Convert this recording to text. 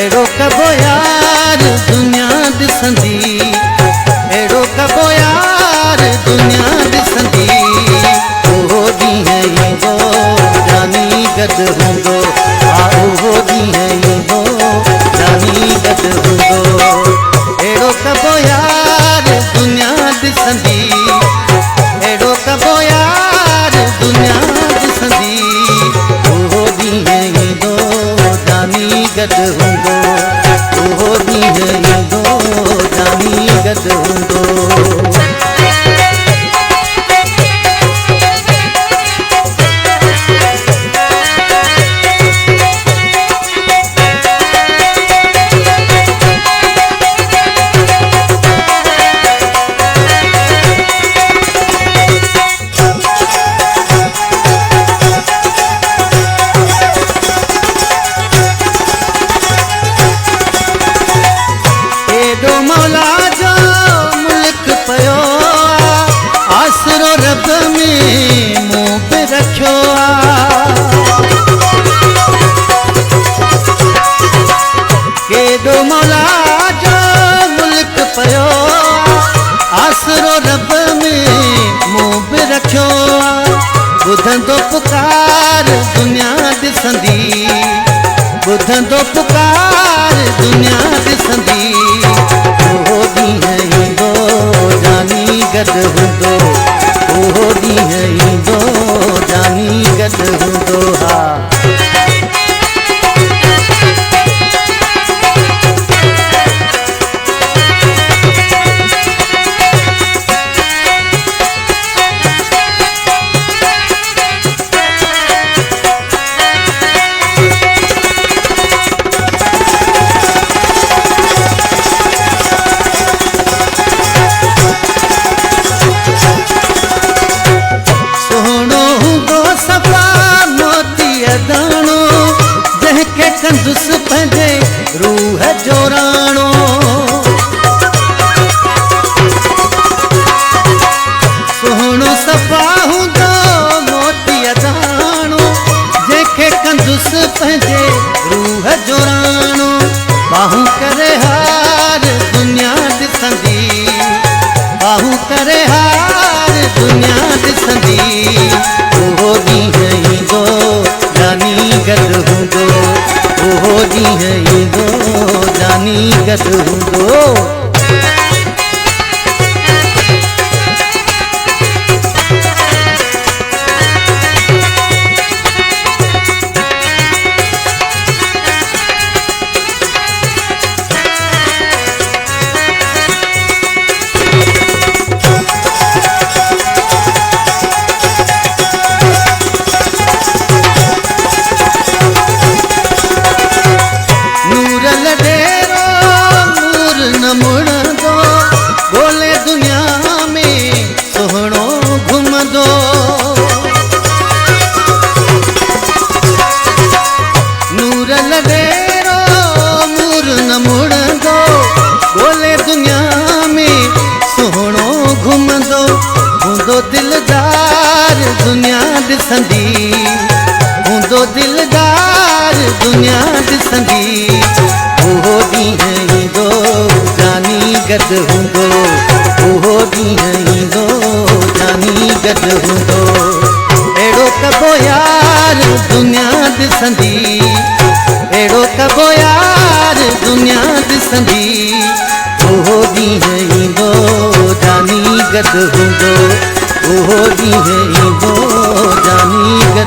एड़ो कबो यार दुनिया दिसंदी, एड़ो कबो यार दुनिया दिसंदी। ओहो ॾींहुं ईंदो जानी गॾु हूंदो, हा ओहो ॾींहुं ईंदो जानी गॾु हूंदो। एड़ो कबो यार दुनिया दिसंदी, एड़ो कबो यार दुनिया दिसंदी। ओहो ॾींहुं ईंदो जानी गॾु हूंदो, ओहो ॾींहुं ईंदो जानी गॾु हूंदो। एॾो मौला जो मुल्क पियो आसरो रब में मूं बि रखियो केॾो मौला जो मुल्क पियो आसरो रब में मूं बि रखियो। ॿुधंदो पुकार दुनिया ॾिसंदी, ॿुधंदो पुकार दुनिया ॾिसंदी। ओहो ॾींहुं ईंदो जानी गॾु हूंदो, ओहो ॾींहुं ईंदो जानी गॾु हूंदो। हा जंहिंखे कंदुसि पंहिंजे रूह जो राणो, सुहिणो सफ़ा हूंदो मोतीअ दाणो। जंहिंखे कंदुसि पंहिंजे रूह जो राणो। बाहूं करे हार दुनिया ॾिसंदी, बाहूं करे हार दुनिया ॾिसंदी। ओहो ॾींहुं ईंदो जानी गॾु हूंदो, ओहो ॾींहुं ईंदो जानी गॾु हूंदो। ॻोल्हे दुनिया में सुहिणो घुमंदो, नूर लॾेरो नूर न मुड़ंदो। ॻोल्हे दुनिया में सुहिणो घुमंदो, हूंदो दिलदार दुनिया ॾिसंदी, हूंदो दिलदार दुनिया ॾिसंदी। ओहो ॾींहुं ईंदो जानी गॾु हूंदो, ओहो ॾींहुं ईंदो जानी गॾु हूंदो। एड़ो कबो यार दुनिया ॾिसंदी, एड़ो कबो यार दुनिया ॾिसंदी। ओहो ॾींहुं ईंदो जानी गॾु हूंदो, ओहो ॾींहुं ईंदो जानी गॾु